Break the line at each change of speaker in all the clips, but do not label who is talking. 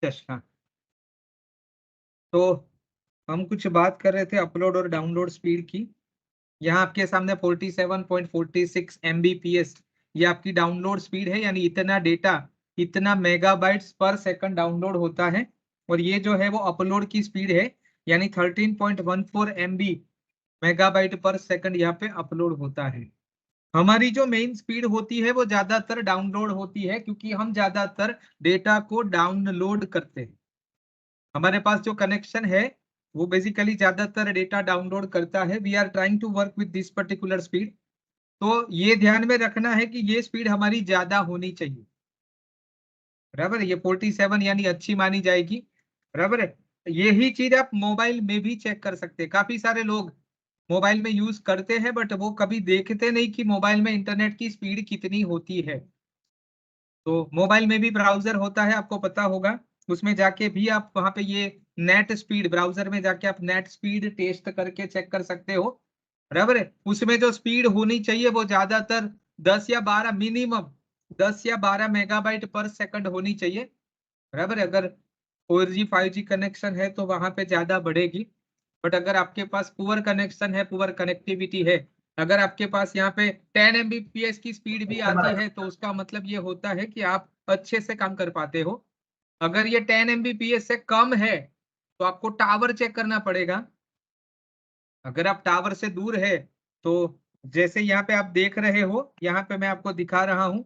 चश्मा। तो हम कुछ बात कर रहे थे अपलोड और डाउनलोड स्पीड की। यहाँ आपके सामने 47.46 Mbps ये आपकी डाउनलोड स्पीड है, यानी इतना डेटा, इतना मेगाबाइट्स पर सेकंड डाउनलोड होता है। और ये जो है वो अपलोड की स्पीड है, यानी 13.14 MB मेगाबाइट पर सेकंड यहाँ पे अपलोड होता है। हमारी जो मेन स्पीड होती है वो ज्यादातर डाउनलोड होती है, क्योंकि हम ज्यादातर डेटा को डाउनलोड करते हैं। हमारे पास जो कनेक्शन है वो बेसिकली ज्यादातर डेटा डाउनलोड करता है। We are trying to work with this particular speed. तो ये ध्यान में रखना है कि ये स्पीड हमारी ज्यादा होनी चाहिए, बराबर है। ये 47 यानी अच्छी मानी जाएगी, बराबर है। यही चीज आप मोबाइल में भी चेक कर सकते हैं। काफी सारे लोग मोबाइल में यूज करते हैं, बट वो कभी देखते नहीं कि मोबाइल में इंटरनेट की स्पीड कितनी होती है। तो मोबाइल में भी ब्राउजर होता है, आपको पता होगा। उसमें जाके भी आप वहां पे ये नेट स्पीड, ब्राउजर में जाके आप नेट स्पीड टेस्ट करके चेक कर सकते हो, बराबर है। उसमें जो स्पीड होनी चाहिए वो ज्यादातर 10 या 12, मिनिमम 10 या 12 मेगाबाइट पर सेकंड होनी चाहिए, बराबर है। अगर 4G 5G कनेक्शन है तो वहां पे ज्यादा बढ़ेगी। बट अगर आपके पास पुअर कनेक्शन है, पुअर कनेक्टिविटी है, अगर आपके पास यहाँ पे 10 Mbps की स्पीड भी आती है, तो उसका मतलब ये होता है कि आप अच्छे से काम कर पाते हो। अगर ये 10 Mbps से कम है तो आपको टावर चेक करना पड़ेगा। अगर आप टावर से दूर है तो जैसे यहाँ पे आप देख रहे हो, यहाँ पे मैं आपको दिखा रहा हूँ।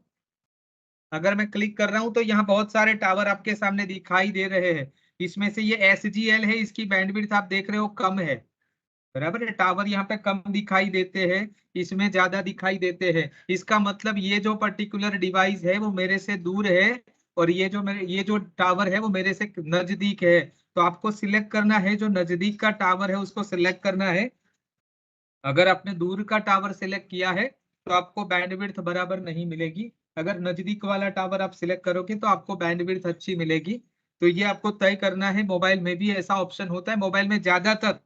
अगर मैं क्लिक कर रहा हूं तो यहाँ बहुत सारे टावर आपके सामने दिखाई दे रहे हैं। इसमें से ये SGL है, इसकी बैंडविड्थ आप देख रहे हो कम है, बराबर है। टावर यहाँ पे कम दिखाई देते हैं, इसमें ज्यादा दिखाई देते हैं। इसका मतलब ये जो पर्टिकुलर डिवाइस है वो मेरे से दूर है, और ये जो टावर है वो मेरे से नजदीक है। तो आपको सिलेक्ट करना है, जो नजदीक का टावर है उसको सिलेक्ट करना है। अगर आपने दूर का टावर सिलेक्ट किया है तो आपको बैंडविड्थ बराबर नहीं मिलेगी। अगर नजदीक वाला टावर आप सिलेक्ट करोगे तो आपको बैंडविड्थ अच्छी मिलेगी। तो ये आपको तय करना है। मोबाइल में भी ऐसा ऑप्शन होता है, मोबाइल में ज्यादातर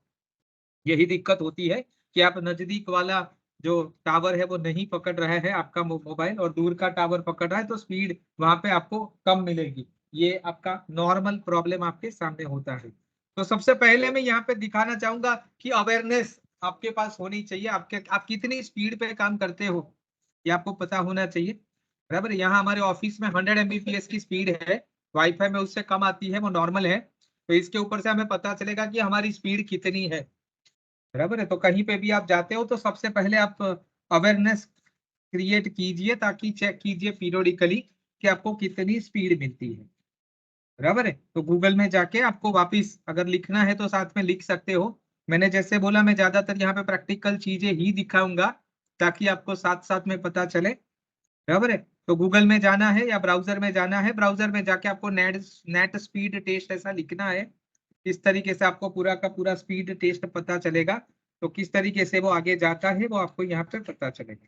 यही दिक्कत होती है कि आप नजदीक वाला जो टावर है वो नहीं पकड़ रहा है आपका मोबाइल, और दूर का टावर पकड़ रहा है, तो स्पीड वहां पे आपको कम मिलेगी। ये आपका नॉर्मल प्रॉब्लम आपके सामने होता है। तो सबसे पहले मैं यहाँ पे दिखाना चाहूंगा कि अवेयरनेस आपके पास होनी चाहिए। आप कितनी स्पीड पे काम करते हो ये आपको पता होना चाहिए, बराबर। यहाँ हमारे ऑफिस में 100 Mbps की स्पीड है, वाईफाई में उससे कम आती है, वो नॉर्मल है। तो इसके ऊपर से हमें पता चलेगा कि हमारी स्पीड कितनी है, बराबर है। तो कहीं पे भी आप जाते हो तो सबसे पहले आप अवेयरनेस क्रिएट कीजिए, ताकि चेक कीजिए पीरियोडिकली कि आपको कितनी स्पीड मिलती है, बराबर है। तो गूगल में जाके आपको वापिस अगर लिखना है तो साथ में लिख सकते हो। मैंने जैसे बोला, मैं ज्यादातर यहाँ पे प्रैक्टिकल चीजें ही दिखाऊंगा ताकि आपको साथ साथ में पता चले, बराबर है। तो गूगल में जाना है या ब्राउजर में जाना है, ब्राउजर में जाके आपको नेट नेट स्पीड टेस्ट ऐसा लिखना है। इस तरीके से आपको पूरा का पूरा स्पीड टेस्ट पता चलेगा। तो किस तरीके से वो आगे जाता है वो आपको यहाँ पे पता चलेगा,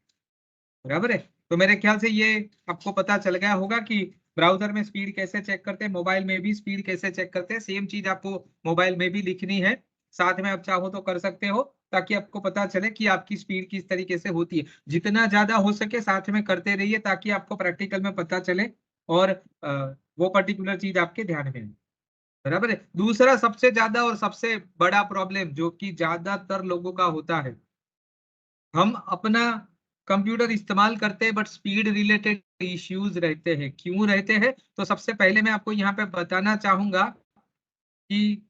बराबर है। तो मेरे ख्याल से ये आपको पता चल गया होगा कि ब्राउजर में स्पीड कैसे चेक करते हैं, मोबाइल में भी स्पीड कैसे चेक करते हैं। सेम चीज आपको मोबाइल में भी लिखनी है, साथ में आप चाहो तो कर सकते हो, ताकि आपको पता चले कि आपकी स्पीड किस तरीके से होती है। जितना ज्यादा हो सके साथ में करते रहिए, ताकि आपको प्रैक्टिकल में पता चले और वो पर्टिकुलर चीज आपके ध्यान में है, बराबर है। दूसरा सबसे ज्यादा और सबसे बड़ा प्रॉब्लम जो कि ज्यादातर लोगों का होता है, हम अपना कंप्यूटर इस्तेमाल करते हैं बट स्पीड रिलेटेड इश्यूज रहते हैं। क्यों रहते हैं? तो सबसे पहले मैं आपको यहाँ पे बताना चाहूंगा कि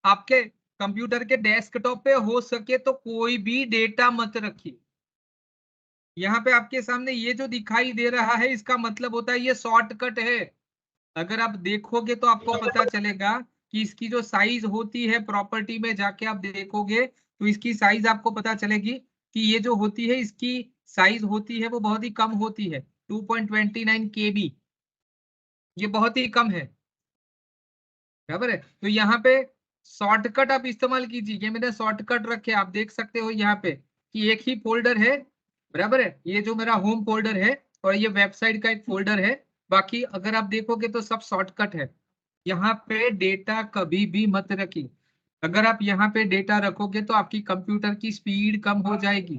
आपके कंप्यूटर के डेस्कटॉप पे हो सके तो कोई भी डेटा मत रखिए। यहाँ पे आपके सामने ये जो दिखाई दे रहा है, इसका मतलब होता है ये शॉर्टकट है। अगर आप देखोगे तो आपको पता चलेगा कि इसकी जो साइज होती है, प्रॉपर्टी में जाके आप देखोगे तो इसकी साइज आपको पता चलेगी कि ये जो होती है, इसकी साइज होती है वो बहुत ही कम होती है, 2.29 KB। ये बहुत ही कम है, बराबर है। तो यहाँ पे शॉर्टकट आप इस्तेमाल कीजिए। ये मैंने शॉर्टकट रखे, आप देख सकते हो यहाँ पे कि एक ही फोल्डर है, बराबर है। ये जो मेरा होम फोल्डर है और ये वेबसाइट का एक फोल्डर है। बाकी अगर आप देखोगे तो सब शॉर्टकट है। यहाँ पे डेटा कभी भी मत रखिए। अगर आप यहाँ पे डेटा रखोगे तो आपकी कंप्यूटर की स्पीड कम हो जाएगी,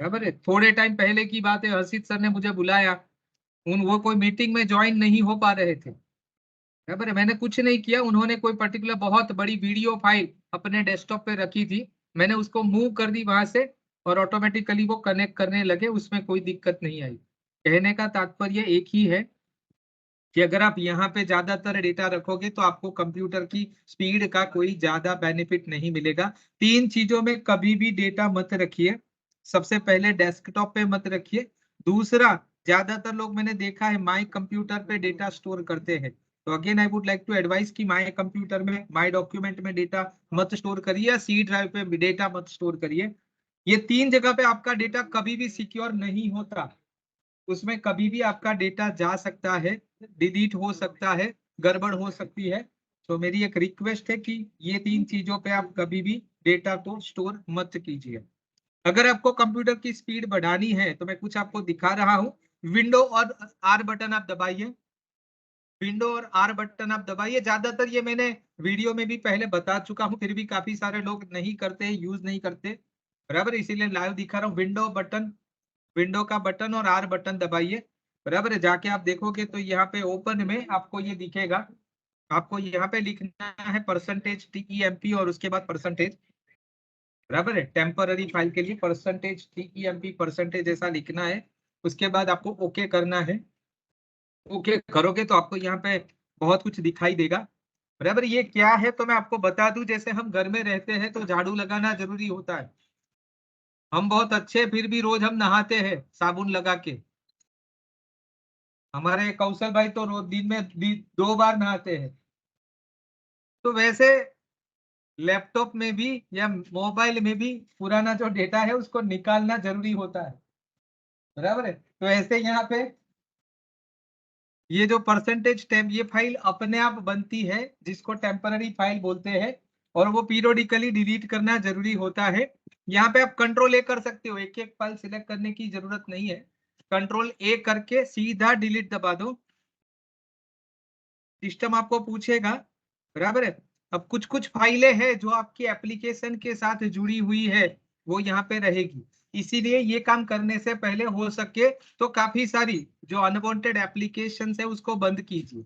बराबर है। थोड़े टाइम पहले की बात है, हर्षित सर ने मुझे बुलाया, वो कोई मीटिंग में ज्वाइन नहीं हो पा रहे थे। बराबर है, मैंने कुछ नहीं किया, उन्होंने कोई पर्टिकुलर बहुत बड़ी वीडियो फाइल अपने डेस्कटॉप पे रखी थी, मैंने उसको मूव कर दी वहां से और ऑटोमेटिकली वो कनेक्ट करने लगे, उसमें कोई दिक्कत नहीं आई। कहने का तात्पर्य एक ही है कि अगर आप यहाँ पे ज्यादातर डेटा रखोगे तो आपको कंप्यूटर की स्पीड का कोई ज्यादा बेनिफिट नहीं मिलेगा। 3 चीजों में कभी भी डेटा मत रखिए। सबसे पहले डेस्कटॉप पे मत रखिए। दूसरा, ज्यादातर लोग मैंने देखा है माई कंप्यूटर पे डेटा स्टोर करते हैं। तो again I would like to advice कि माई कंप्यूटर में, माई डॉक्यूमेंट में डेटा मत स्टोर करिए या सी ड्राइव पे डेटा मत स्टोर करिए। ये 3 जगह पे आपका डेटा कभी भी सिक्योर नहीं होता। उसमें कभी भी आपका डेटा जा सकता है, डिलीट हो सकता है, गड़बड़ हो सकती है। तो मेरी एक रिक्वेस्ट है कि ये 3 चीजों पे आप कभी भी डेटा को स्टोर मत कीजिए। अगर आपको कंप्यूटर की स्पीड बढ़ानी है तो मैं कुछ आपको दिखा रहा हूँ। विंडो और आर बटन आप दबाइए, विंडो और आर बटन आप दबाइए। ज्यादातर ये मैंने वीडियो में भी पहले बता चुका हूँ, फिर भी काफी सारे लोग नहीं करते, यूज नहीं करते, बराबर, इसीलिए लाइव दिखा रहा हूँ। विंडो बटन, विंडो का बटन और आर बटन दबाइए, बराबर है। जाके आप देखोगे तो यहाँ पे ओपन में आपको ये दिखेगा। आपको यहाँ पे लिखना है परसेंटेज TEMP और उसके बाद परसेंटेज, बराबर है। टेम्पररी फाइल के लिए परसेंटेज TEMP परसेंटेज ऐसा लिखना है। उसके बाद आपको ओके करना है। ओके करोगे तो आपको यहाँ पे बहुत कुछ दिखाई देगा, बराबर। ये क्या है तो मैं आपको बता दूं, जैसे हम घर में रहते हैं तो झाड़ू लगाना जरूरी होता है। हम बहुत अच्छे, फिर भी रोज हम नहाते हैं साबुन लगा के। हमारे कौशल भाई तो रोज दिन में 2 बार नहाते हैं। तो वैसे लैपटॉप में भी या मोबाइल में भी पुराना जो डेटा है उसको निकालना जरूरी होता है, बराबर है। तो ऐसे यहाँ पे ये जो परसेंटेज टेम, ये फाइल अपने आप बनती है जिसको टेम्पररी फाइल बोलते हैं, और वो पीरियोडिकली डिलीट करना जरूरी होता है। यहाँ पे आप कंट्रोल ए कर सकते हो, एक एक फाइल सिलेक्ट करने की जरूरत नहीं है। कंट्रोल ए करके सीधा डिलीट दबा दो, सिस्टम आपको पूछेगा, बराबर है। अब कुछ कुछ फाइलें हैं जो आपकी एप्लीकेशन के साथ जुड़ी हुई है, वो यहाँ पे रहेगी। इसीलिए ये काम करने से पहले हो सके तो काफी सारी जो अनवांटेड एप्लीकेशन है उसको बंद कीजिए।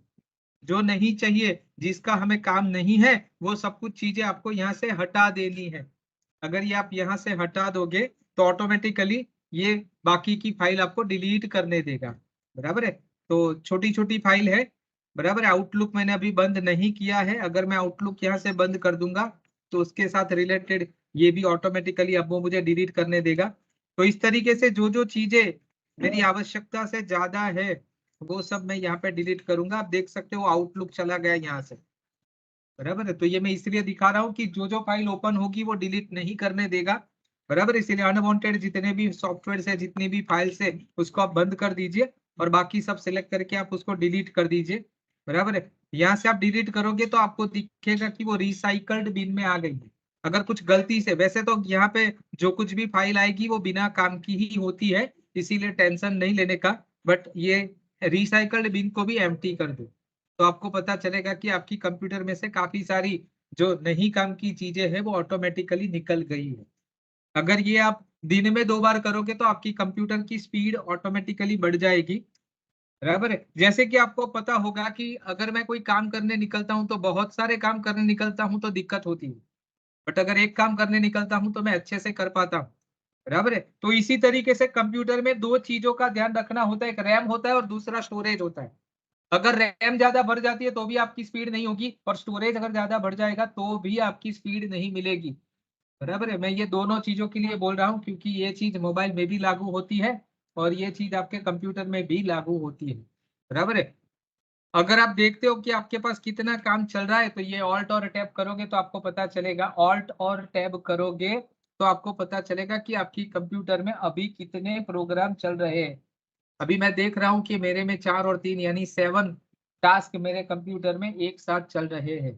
जो नहीं चाहिए, जिसका हमें काम नहीं है, वो सब कुछ चीजें आपको यहाँ से हटा देनी है। अगर ये आप यहाँ से हटा दोगे तो ऑटोमेटिकली ये बाकी की फाइल आपको डिलीट करने देगा, बराबर है। तो छोटी छोटी फाइल है, बराबर है। आउटलुक मैंने अभी बंद नहीं किया है, अगर मैं आउटलुक यहाँ से बंद कर दूंगा तो उसके साथ रिलेटेड ये भी ऑटोमेटिकली अब वो मुझे डिलीट करने देगा। तो इस तरीके से जो जो चीजें मेरी आवश्यकता से ज्यादा है वो सब मैं यहाँ पे डिलीट करूंगा। आप देख सकते हो आउटलुक चला गया यहाँ से, बराबर है। तो ये मैं इसलिए दिखा रहा हूँ कि जो जो फाइल ओपन होगी वो डिलीट नहीं करने देगा, बराबर। इसीलिए अनवांटेड जितने भी सॉफ्टवेयर है, जितनी भी फाइल्स है, उसको आप बंद कर दीजिए और बाकी सब सिलेक्ट करके आप उसको डिलीट कर दीजिए, बराबर है। यहाँ से आप डिलीट करोगे तो आपको दिखेगा कि वो रिसाइकल्ड बिन में आ गई है। अगर कुछ गलती से, वैसे तो यहाँ पे जो कुछ भी फाइल आएगी वो बिना काम की ही होती है, इसीलिए टेंशन नहीं लेने का। बट ये रिसाइकल्ड बिन को भी एम्प्टी कर दो तो आपको पता चलेगा कि आपकी कंप्यूटर में से काफी सारी जो नहीं काम की चीजें हैं वो ऑटोमेटिकली निकल गई है। अगर ये आप दिन में 2 बार करोगे तो आपकी कंप्यूटर की स्पीड ऑटोमेटिकली बढ़ जाएगी, बराबर है। जैसे कि आपको पता होगा कि अगर मैं कोई काम करने निकलता हूं तो बहुत सारे काम करने निकलता हूं तो दिक्कत होती है, बट अगर एक काम करने निकलता हूं तो मैं अच्छे से कर पाता हूँ, बराबर है। तो इसी तरीके से कंप्यूटर में 2 चीजों का ध्यान रखना होता है, एक रैम होता है और दूसरा स्टोरेज होता है। अगर रैम ज्यादा बढ़ जाती है तो भी आपकी स्पीड नहीं होगी, और स्टोरेज अगर ज्यादा बढ़ जाएगा तो भी आपकी स्पीड नहीं मिलेगी, बराबर है। मैं ये दोनों चीजों के लिए बोल रहा हूँ क्योंकि ये चीज मोबाइल में भी लागू होती है और ये चीज आपके कंप्यूटर में भी लागू होती है, बराबर है। अगर आप देखते हो कि आपके पास कितना काम चल रहा है तो ये ऑल्ट और टैब करोगे तो आपको पता चलेगा, ऑल्ट और टैब करोगे तो आपको पता चलेगा कि आपकी कंप्यूटर में अभी कितने प्रोग्राम चल रहे हैं। अभी मैं देख रहा हूँ कि मेरे में 4 और 3 यानी 7 टास्क मेरे कंप्यूटर में एक साथ चल रहे हैं।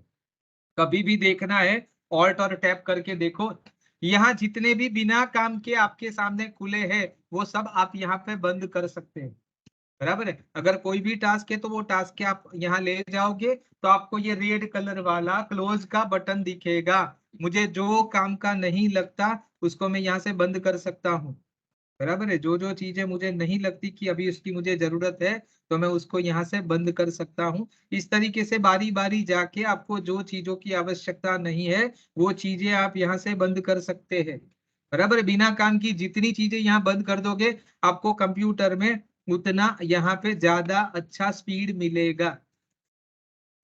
कभी भी देखना है, ऑल्ट और टैब करके देखो। यहाँ जितने भी बिना काम के आपके सामने खुले हैं वो सब आप यहाँ पे बंद कर सकते हैं, बराबर है। अगर कोई भी टास्क है तो वो टास्क के आप यहाँ ले जाओगे तो आपको ये रेड कलर वाला क्लोज का बटन दिखेगा। मुझे जो काम का नहीं लगता उसको मैं यहाँ से बंद कर सकता हूँ, बराबर है। जो जो चीजें मुझे नहीं लगती कि अभी उसकी मुझे जरूरत है, तो मैं उसको यहाँ से बंद कर सकता हूँ। इस तरीके से बारी बारी जाके आपको जो चीजों की आवश्यकता नहीं है वो चीजें आप यहाँ से बंद कर सकते हैं। बराबर है। बिना काम की जितनी चीजें यहाँ बंद कर दोगे आपको कंप्यूटर में उतना यहाँ पे ज्यादा अच्छा स्पीड मिलेगा।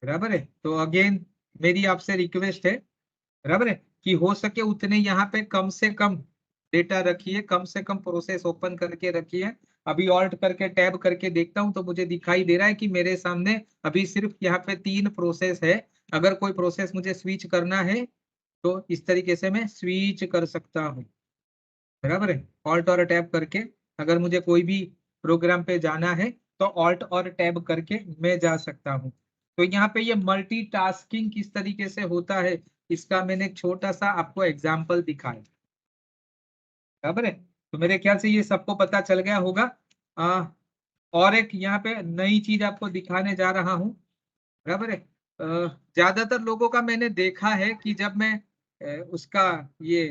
बराबर है। तो अगेन मेरी आपसे रिक्वेस्ट है, बराबर है, कि हो सके उतने यहाँ पे कम से कम डेटा रखिए, कम से कम प्रोसेस ओपन करके रखिए। अभी ऑल्ट करके टैब करके देखता हूं तो मुझे दिखाई दे रहा है कि मेरे सामने अभी सिर्फ यहाँ पे 3 प्रोसेस है। अगर कोई प्रोसेस मुझे स्विच करना है तो इस तरीके से मैं स्विच कर सकता हूँ। बराबर है। ऑल्ट और टैब करके अगर मुझे कोई भी प्रोग्राम पे जाना है तो ऑल्ट और टैब करके मैं जा सकता हूँ। तो यहाँ पे ये मल्टीटास्किंग किस तरीके से होता है इसका मैंने एक छोटा सा आपको एग्जाम्पल दिखाया। बराबर है। तो मेरे ख्याल से ये सबको पता चल गया होगा। और एक यहाँ पे नई चीज आपको दिखाने जा रहा हूँ। बराबर है। ज्यादातर लोगों का मैंने देखा है कि जब मैं उसका ये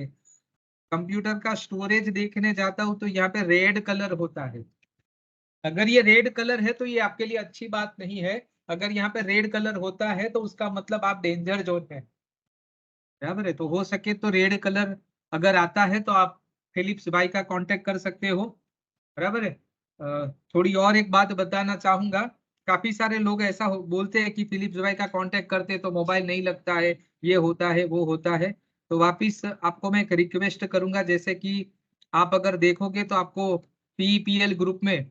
कंप्यूटर का स्टोरेज देखने जाता हूँ तो यहाँ पे रेड कलर होता है। अगर ये रेड कलर है तो ये आपके लिए अच्छी बात नहीं है। अगर यहाँ पे रेड कलर होता है तो उसका मतलब आप डेंजर जोन है। बराबर है। तो हो सके तो रेड कलर अगर आता है तो आप फिलिप्स भाई का कांटेक्ट कर सकते हो। बराबर है। थोड़ी और एक बात बताना चाहूंगा। काफी सारे लोग ऐसा बोलते हैं कि फिलिप्स भाई का कांटेक्ट करते तो मोबाइल नहीं लगता है, ये होता है वो होता है। तो वापिस आपको मैं एक रिक्वेस्ट करूंगा, जैसे कि आप अगर देखोगे तो आपको पीईपीएल ग्रुप में,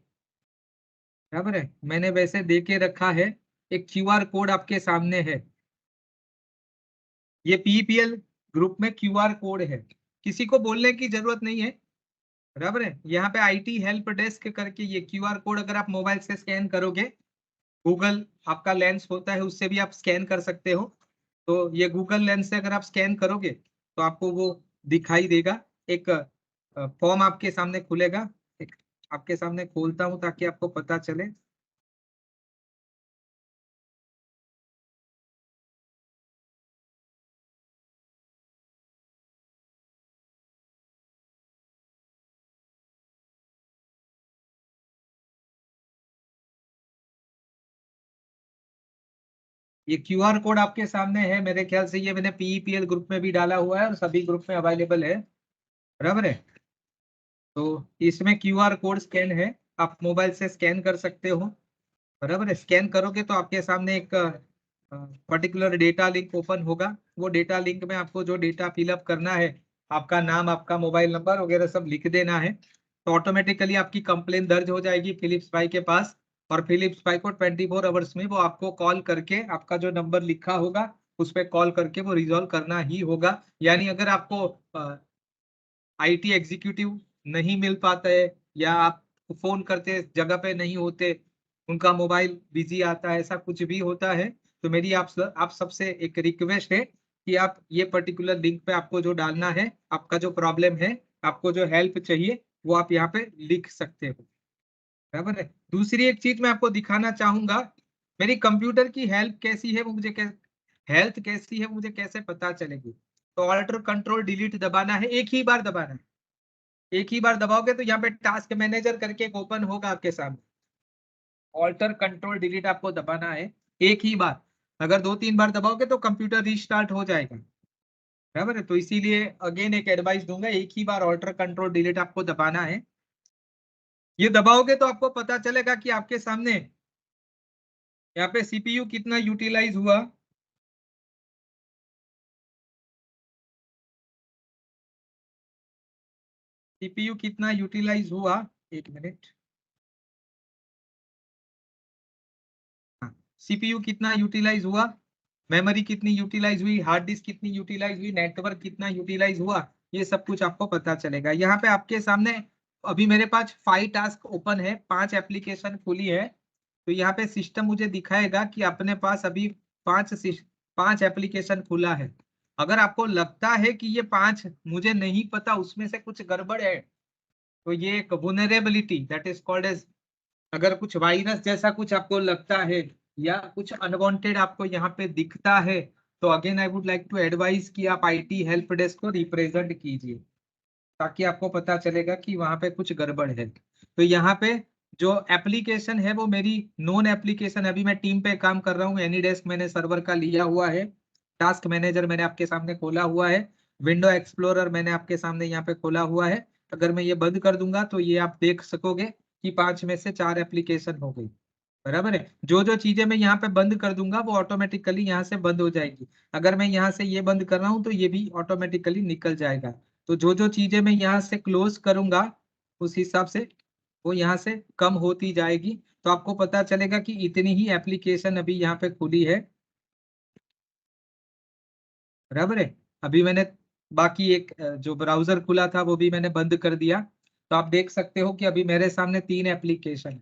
बराबर है, मैंने वैसे दे के रखा है, एक क्यूआर कोड आपके सामने है। ये पीईपीएल ग्रुप में क्यूआर कोड है, किसी को बोलने की जरूरत नहीं है। बराबर है। यहाँ पे आईटी हेल्प डेस्क करके ये क्यूआर कोड अगर आप मोबाइल से स्कैन करोगे, गूगल आपका लेंस होता है उससे भी आप स्कैन कर सकते हो। तो ये गूगल लेंस से अगर आप स्कैन करोगे तो आपको वो दिखाई देगा। एक फॉर्म आपके सामने खुलेगा, एक आपके सामने खोलता हूँ ताकि आपको पता चले। ये क्यूआर कोड आपके सामने है, मेरे ख्याल से ये मैंने पीईपीएल ग्रुप में भी डाला हुआ है और सभी ग्रुप में अवेलेबल है। बराबर है। तो इसमें क्यूआर कोड स्कैन है, आप मोबाइल से स्कैन कर सकते हो। बराबर है। स्कैन करोगे तो आपके सामने एक पर्टिकुलर डेटा लिंक ओपन होगा। वो डेटा लिंक में आपको जो डेटा फिलअप करना है, आपका नाम आपका मोबाइल नंबर वगैरह सब लिख देना है, तो ऑटोमेटिकली आपकी कंप्लेन दर्ज हो जाएगी फिलिप्स भाई के पास। और फिलिप्स भाई को 24 आवर्स में वो आपको कॉल करके आपका जो नंबर लिखा होगा उस पर कॉल करके वो रिजॉल्व करना ही होगा। यानी अगर आपको आईटी एग्जीक्यूटिव नहीं मिल पाता है या आप फोन करते जगह पे नहीं होते, उनका मोबाइल बिजी आता है, ऐसा कुछ भी होता है, तो मेरी आप सबसे एक रिक्वेस्ट है कि आप ये पर्टिकुलर लिंक पे आपको जो डालना है, आपका जो प्रॉब्लम है, आपको जो हेल्प चाहिए वो आप यहाँ पे लिख सकते हो। बराबर है। दूसरी एक चीज मैं आपको दिखाना चाहूंगा, मेरी कंप्यूटर की हेल्प कैसी है वो मुझे हेल्थ कैसी है वो मुझे कैसे पता चलेगी। तो ऑल्टर कंट्रोल डिलीट दबाना है, एक ही बार दबाना है। एक ही बार दबाओगे तो यहाँ पे टास्क मैनेजर करके एक ओपन होगा आपके सामने। ऑल्टर कंट्रोल डिलीट आपको दबाना है एक ही बार। अगर 2-3 बार दबाओगे तो कंप्यूटर रीस्टार्ट हो जाएगा। बराबर है। तो इसीलिए अगेन एक एडवाइस दूंगा, एक ही बार ऑल्टर कंट्रोल डिलीट आपको दबाना है। ये दबाओगे तो आपको पता चलेगा कि आपके सामने यहाँ पे सीपीयू कितना यूटिलाइज हुआ। सीपीयू कितना यूटिलाइज हुआ, एक मिनट। हाँ, सीपीयू कितना यूटिलाइज हुआ, मेमोरी कितनी यूटिलाइज हुई, हार्ड डिस्क कितनी यूटिलाइज हुई, नेटवर्क कितना यूटिलाइज हुआ, ये सब कुछ आपको पता चलेगा। यहाँ पे आपके सामने अभी मेरे पास 5 टास्क ओपन है, 5 एप्लीकेशन खुली है। तो यहाँ पे सिस्टम मुझे दिखाएगा कि अपने पास अभी 5 एप्लीकेशन खुला है। अगर आपको लगता है कि ये 5 मुझे नहीं पता, उसमें से कुछ गड़बड़ है, तो ये एक वुनरेबिलिटी दैट इज कॉल्ड एज, अगर कुछ वायरस जैसा कुछ आपको लगता है या कुछ अनवांटेड आपको यहाँ पे दिखता है, तो again I would like to advice कि आप आईटी हेल्प डेस्क को रिप्रेजेंट कीजिए। ताकि आपको पता चलेगा कि वहां पे कुछ गड़बड़ है। तो यहाँ पे जो एप्लीकेशन है वो मेरी नॉन एप्लीकेशन, अभी मैं टीम पे काम कर रहा हूँ, एनीडेस्क मैंने सर्वर का लिया हुआ है, टास्क मैनेजर मैंने आपके सामने खोला हुआ है, विंडो एक्सप्लोरर मैंने आपके सामने यहाँ पे खोला हुआ है। अगर मैं ये बंद कर दूंगा तो ये आप देख सकोगे कि 5 में से 4 एप्लीकेशन हो गई। बराबर है। जो जो चीजें मैं यहाँ पे बंद कर दूंगा वो ऑटोमेटिकली यहाँ से बंद हो जाएगी। अगर मैं यहाँ से ये बंद कर रहा हूँ तो ये भी ऑटोमेटिकली निकल जाएगा। तो जो जो चीजें मैं यहाँ से क्लोज करूंगा उस हिसाब से वो यहाँ से कम होती जाएगी। तो आपको पता चलेगा कि इतनी ही एप्लीकेशन अभी यहाँ पे खुली है। बराबर है। अभी मैंने बाकी एक जो ब्राउजर खुला था वो भी मैंने बंद कर दिया। तो आप देख सकते हो कि अभी मेरे सामने 3 एप्लीकेशन है।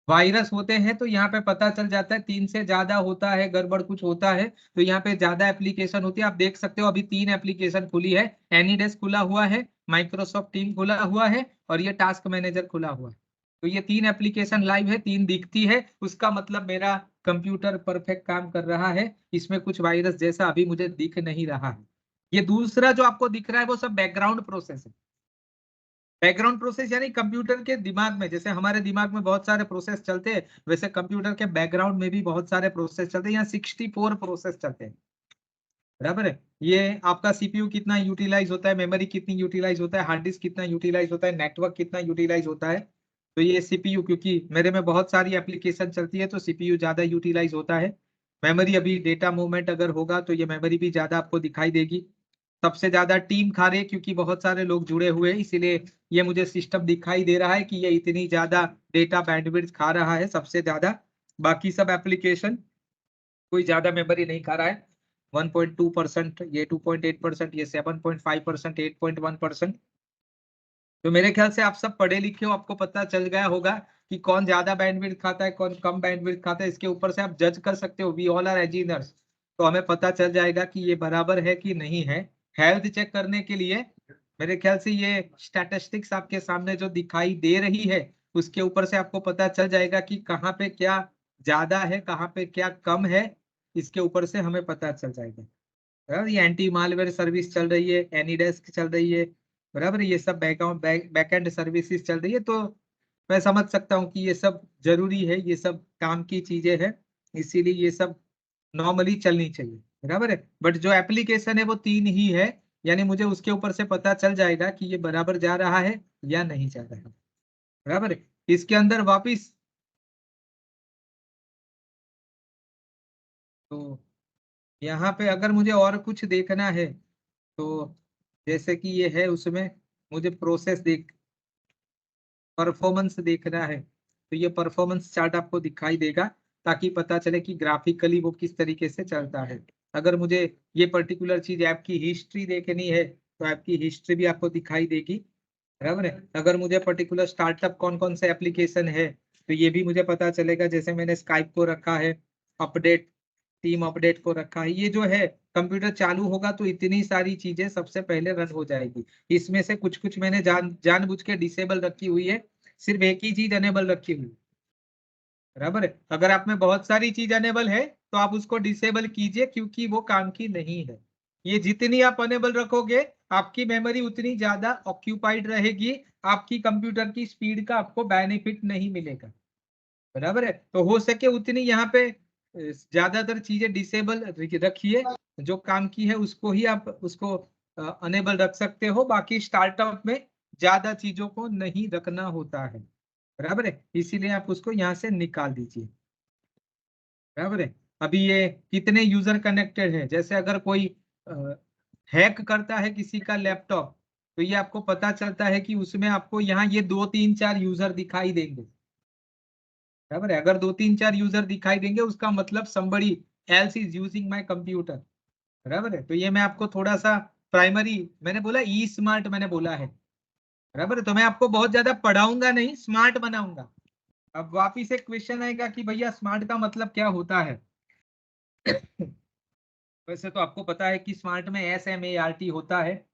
वायरस होते हैं तो यहाँ पे पता चल जाता है, 3 से ज्यादा होता है, गड़बड़ कुछ होता है तो यहाँ पे ज्यादा एप्लीकेशन होती है। आप देख सकते हो अभी 3 एप्लीकेशन खुली है, एनीडेस्क खुला हुआ है, माइक्रोसॉफ्ट टीम खुला हुआ है और ये टास्क मैनेजर खुला हुआ है। तो ये 3 एप्लीकेशन लाइव है, 3 दिखती है, उसका मतलब मेरा कंप्यूटर परफेक्ट काम कर रहा है, इसमें कुछ वायरस जैसा अभी मुझे दिख नहीं रहा है। ये दूसरा जो आपको दिख रहा है वो सब बैकग्राउंड प्रोसेस है। बैकग्राउंड प्रोसेस यानी कंप्यूटर के दिमाग में, जैसे हमारे दिमाग में बहुत सारे प्रोसेस चलते हैं वैसे कंप्यूटर के बैकग्राउंड में भी बहुत सारे प्रोसेस चलते हैं। यहाँ 64 प्रोसेस चलते हैं। बराबर है। ये आपका सीपीयू कितना यूटिलाइज होता है, मेमोरी कितनी यूटिलाइज होता है, हार्ड डिस्क कितना यूटिलाइज होता है, नेटवर्क कितना यूटिलाइज होता है। तो ये सीपीयू, क्योंकि मेरे में बहुत सारी एप्लीकेशन चलती है तो सीपीयू ज्यादा यूटिलाइज होता है। मेमोरी, अभी डेटा मूवमेंट अगर होगा तो ये मेमोरी भी ज्यादा आपको दिखाई देगी। सबसे ज्यादा टीम खा रहे क्योंकि बहुत सारे लोग जुड़े हुए हैं, इसीलिए ये मुझे सिस्टम दिखाई दे रहा है कि ये इतनी ज्यादा डेटा बैंडविड्थ खा रहा है सबसे ज्यादा। बाकी सब एप्लीकेशन कोई ज्यादा मेमोरी नहीं खा रहा है। 1.2%, ये 2.8%, ये 7.5%, 8.1%। तो मेरे ख्याल से आप सब पढ़े लिखे हो, आपको पता चल गया होगा कि कौन ज्यादा बैंडविड्थ खाता है कौन कम बैंडविड्थ खाता है। इसके ऊपर से आप जज कर सकते हो, वी ऑल आर एजिनर्स। तो हमें पता चल जाएगा कि ये बराबर है कि नहीं है। हेल्थ चेक करने के लिए मेरे ख्याल से ये स्टैटिस्टिक्स आपके सामने जो दिखाई दे रही है उसके ऊपर से आपको पता चल जाएगा कि कहाँ पे क्या ज्यादा है कहाँ पे क्या कम है। इसके ऊपर से हमें पता चल जाएगा। बराबर, ये एंटी मालवेयर सर्विस चल रही है, एनीडेस्क चल रही है, बराबर, ये सब बैकएंड सर्विसेज चल रही है। तो मैं समझ सकता हूँ कि ये सब जरूरी है, ये सब काम की चीजें हैं, इसीलिए ये सब नॉर्मली चलनी चाहिए। बराबर है। बट जो एप्लीकेशन है वो 3 ही है, यानी मुझे उसके ऊपर से पता चल जाएगा कि ये बराबर जा रहा है या नहीं जा रहा है। बराबर है। इसके अंदर वापिस तो यहाँ पे अगर मुझे और कुछ देखना है तो जैसे कि ये है, उसमें मुझे प्रोसेस देख परफॉर्मेंस देखना है तो ये परफॉर्मेंस चार्ट आपको दिखाई देगा, ताकि पता चले कि ग्राफिकली वो किस तरीके से चलता है। अगर मुझे ये पर्टिकुलर चीज ऐप की हिस्ट्री देखनी है तो ऐप की हिस्ट्री भी आपको दिखाई देगी। बराबर है। अगर मुझे पर्टिकुलर स्टार्टअप कौन कौन से एप्लीकेशन है तो ये भी मुझे पता चलेगा। जैसे मैंने स्काइप को रखा है अपडेट, टीम अपडेट को रखा है, ये जो है कंप्यूटर चालू होगा तो इतनी सारी चीजें सबसे पहले रन हो जाएगी। इसमें से कुछ कुछ मैंने जानबूझ के डिसेबल रखी हुई है, सिर्फ एक ही चीज अनेबल रखी हुई है। बराबर है। अगर आप में बहुत सारी चीज अनेबल है तो आप उसको डिसेबल कीजिए, क्योंकि वो काम की नहीं है। ये जितनी आप अनेबल रखोगे आपकी मेमोरी उतनी ज्यादा ऑक्यूपाइड रहेगी, आपकी कंप्यूटर की स्पीड का आपको बेनिफिट नहीं मिलेगा। बराबर है। तो हो सके उतनी यहाँ पे ज्यादातर चीजें डिसेबल रखिए, जो काम की है उसको ही आप उसको अनेबल रख सकते हो। बाकी स्टार्टअप में ज्यादा चीजों को नहीं रखना होता है। बराबर है। इसीलिए आप उसको यहाँ से निकाल दीजिए। बराबर है। अभी ये कितने यूजर कनेक्टेड है, जैसे अगर कोई हैक करता है किसी का लैपटॉप तो ये आपको पता चलता है कि उसमें आपको यहाँ ये 2 3 4 यूजर दिखाई देंगे। बराबर है। अगर 2 3 4 यूजर दिखाई देंगे उसका मतलब somebody else is using my computer। बराबर है। तो ये मैं आपको थोड़ा सा प्राइमरी, मैंने बोला ई स्मार्ट मैंने बोला है। बराबर है। तो मैं आपको बहुत ज्यादा पढ़ाऊंगा नहीं, स्मार्ट बनाऊंगा। अब वापिस एक क्वेश्चन आएगा कि भैया स्मार्ट का मतलब क्या होता है। वैसे तो आपको पता है कि स्मार्ट में SMART होता है।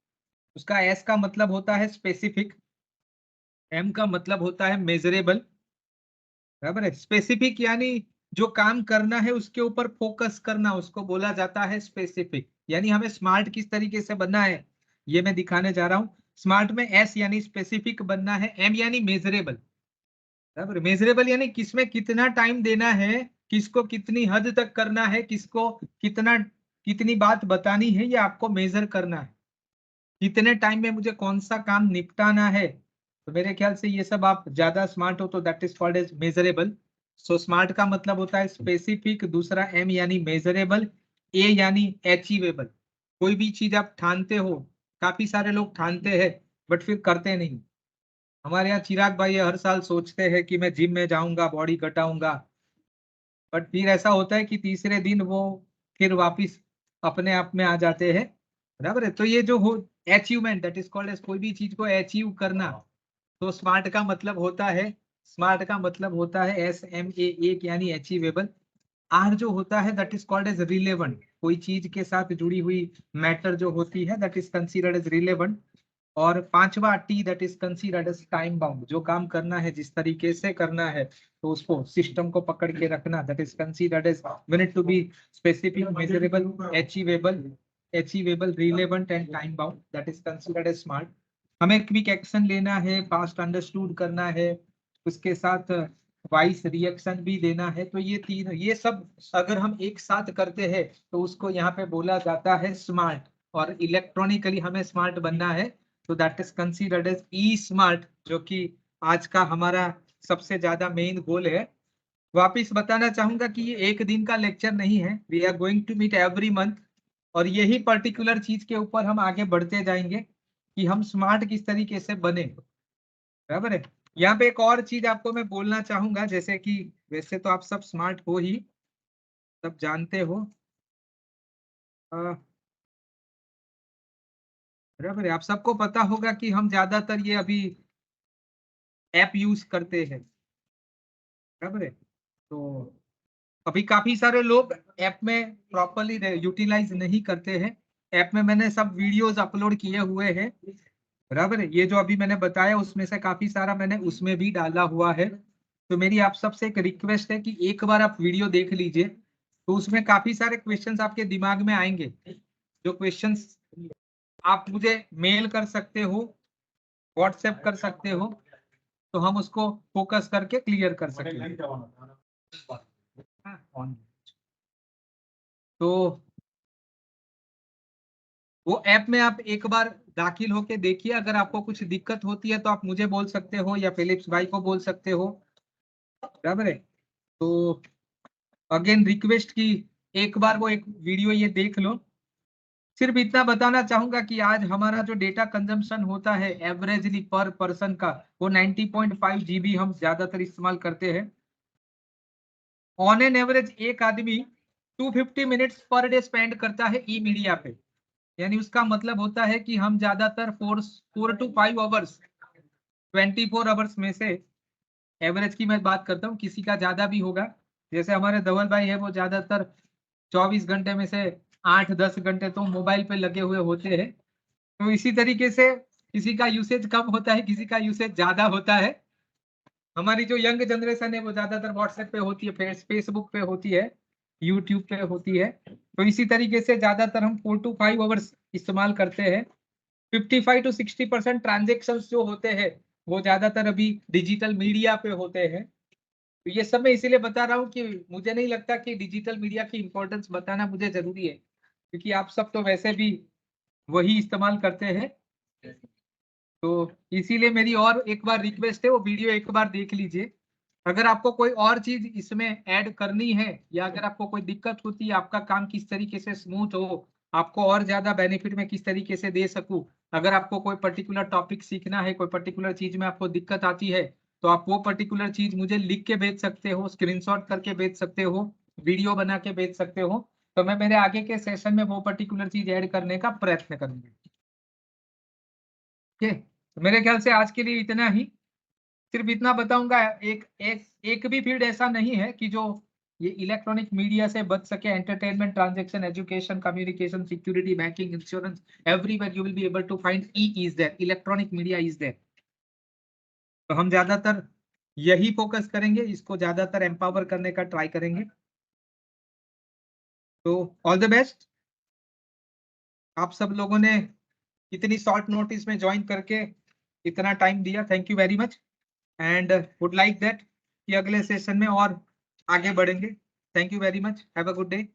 उसका S का मतलब होता है स्पेसिफिक, M का मतलब होता है मेजरेबल। बराबर है। स्पेसिफिक यानी जो काम करना है उसके ऊपर फोकस करना, उसको बोला जाता है स्पेसिफिक। यानी हमें स्मार्ट किस तरीके से बनना है ये मैं दिखाने जा रहा हूँ। स्मार्ट में एस यानी स्पेसिफिक बनना है, एम यानी मेजरेबल, बराबर। मेजरेबल यानी किसमें कितना टाइम देना है, किसको कितनी हद तक करना है, किसको कितना कितनी बात बतानी है, ये आपको मेजर करना है। कितने टाइम में मुझे कौन सा काम निपटाना है, तो मेरे ख्याल से ये सब आप ज्यादा स्मार्ट हो तो that is called as measurable. So smart का मतलब होता है स्पेसिफिक, दूसरा एम यानी मेजरेबल, ए यानी अचीवेबल। कोई भी चीज आप ठानते हो, काफी सारे लोग ठानते हैं बट फिर करते नहीं। हमारे यहाँ चिराग भाई हर साल सोचते हैं कि मैं जिम में जाऊंगा, बॉडी घटाऊंगा, बट फिर ऐसा होता है कि तीसरे दिन वो फिर वापिस अपने आप में आ जाते हैं, बराबर है। तो ये जो हो achievement, that is called as कोई भी चीज को अचीव करना। तो स्मार्ट का मतलब होता है, स्मार्ट का मतलब होता है SMA, एक यानी अचीवेबल। आर जो होता है that is called as relevant, कोई चीज के साथ जुड़ी हुई मैटर जो होती है that is considered as relevant. और पांचवा T that is considered as time bound, जो काम करना है जिस तरीके से करना है तो उसको सिस्टम को पकड़ के रखना, that is considered as meant to be specific, measurable, achievable, relevant and time bound, that is considered as smart. हमें क्विक एक्शन लेना है, फास्ट अंडरस्टूड करना है, उसके साथ वाइस रिएक्शन भी देना है। तो ये तीन, ये सब अगर हम एक साथ करते हैं तो उसको यहाँ पे बोला जाता है स्मार्ट। और इलेक्ट्रॉनिकली हमें स्मार्ट बनना है तो that is considered as e smart, जो कि आज का हमारा सबसे ज्यादा मेन गोल है। वापिस बताना चाहूंगा कि ये एक दिन का लेक्चर नहीं है, we are going to meet every month. और यही पर्टिकुलर चीज के ऊपर हम आगे बढ़ते जाएंगे कि हम स्मार्ट किस तरीके से बने, बराबर है। यहाँ पे एक और चीज आपको मैं बोलना चाहूंगा, जैसे कि वैसे तो आप सब स्मार्ट हो ही, सब जानते हो, बराबर है। आप सबको पता होगा कि हम ज्यादातर ये अभी ऐप यूज करते हैं, बराबर है। तो अभी काफी सारे लोग ऐप में प्रॉपरली यूटिलाइज नहीं करते हैं। ऐप में मैंने सब वीडियोस अपलोड किए हुए हैं, बराबर है। ये जो अभी मैंने बताया उसमें से काफी सारा मैंने उसमें भी डाला हुआ है। तो मेरी आप सबसे एक रिक्वेस्ट है कि एक बार आप वीडियो देख लीजिए, तो उसमें काफी सारे क्वेश्चंस आपके दिमाग में आएंगे। जो क्वेश्चंस आप मुझे मेल कर सकते हो, व्हाट्सएप कर सकते हो, तो हम उसको फोकस करके क्लियर कर सकेंगे। तो वो ऐप में आप एक बार दाखिल होके देखिए, अगर आपको कुछ दिक्कत होती है तो आप मुझे बोल सकते हो या फिलिप्स भाई को बोल सकते हो, बराबर है। तो अगेन रिक्वेस्ट की एक बार वो एक वीडियो ये देख लो। सिर्फ इतना बताना चाहूंगा कि आज हमारा जो डेटा कंजम्पशन होता है एवरेजली पर पर्सन का, वो 90.5 GB हम ज्यादातर इस्तेमाल करते हैं। ऑन एन एवरेज एक आदमी 250 मिनट्स पर डे स्पेंड करता है ई मीडिया पे। यानी उसका मतलब होता है कि हम ज्यादातर 4 to 5 आवर्स, 24 आवर्स में से, एवरेज की मैं बात करता हूँ, किसी का ज्यादा भी होगा। जैसे हमारे धवल भाई है, वो ज्यादातर 24 घंटे में से 8-10 घंटे तो मोबाइल पे लगे हुए होते हैं। तो इसी तरीके से किसी का यूसेज कम होता है, किसी का यूसेज ज्यादा होता है। हमारी जो यंग जनरेशन है वो ज्यादातर व्हाट्सएप पे होती है, फेसबुक पे होती है, यूट्यूब पे होती है। तो इसी तरीके से ज्यादातर हम 4 to 5 आवर्स इस्तेमाल करते हैं। 55 to 60% ट्रांजेक्शन जो होते हैं वो ज्यादातर अभी डिजिटल मीडिया पे होते हैं। तो ये सब मैं इसीलिए बता रहा हूँ कि मुझे नहीं लगता कि डिजिटल मीडिया की इंपॉर्टेंस बताना मुझे जरूरी है, क्योंकि आप सब तो वैसे भी वही इस्तेमाल करते हैं। तो इसीलिए मेरी और एक बार रिक्वेस्ट है, वो वीडियो एक बार देख लीजिए। अगर आपको कोई और चीज इसमें ऐड करनी है, या अगर आपको कोई दिक्कत होती है, आपका काम किस तरीके से स्मूथ हो, आपको और ज्यादा बेनिफिट में किस तरीके से दे सकूं, अगर आपको कोई पर्टिकुलर टॉपिक सीखना है, कोई पर्टिकुलर चीज में आपको दिक्कत आती है, तो आप वो पर्टिकुलर चीज मुझे लिख के भेज सकते हो, स्क्रीनशॉट करके भेज सकते हो, वीडियो बना के भेज सकते हो। तो मैं मेरे आगे के सेशन में वो पर्टिकुलर चीज ऐड करने का प्रयत्न करूंगा। ठीक है, तो मेरे ख्याल से आज के लिए इतना ही। सिर्फ इतना बताऊंगा, एक भी फील्ड ऐसा नहीं है कि जो ये इलेक्ट्रॉनिक मीडिया से बच सके। Entertainment, transaction, education, communication, security, banking, insurance, everywhere you will be able to find e is there, electronic media is there. तो हम ज्यादातर यही फोकस करेंगे, इसको ज्यादातर एम्पावर करने का ट्राई करेंगे। तो ऑल द बेस्ट। आप सब लोगों ने इतनी शॉर्ट नोटिस में ज्वाइन करके इतना टाइम दिया, thank you very much and would like that कि अगले सेशन में और आगे बढ़ेंगे। Thank you very much, have a good day.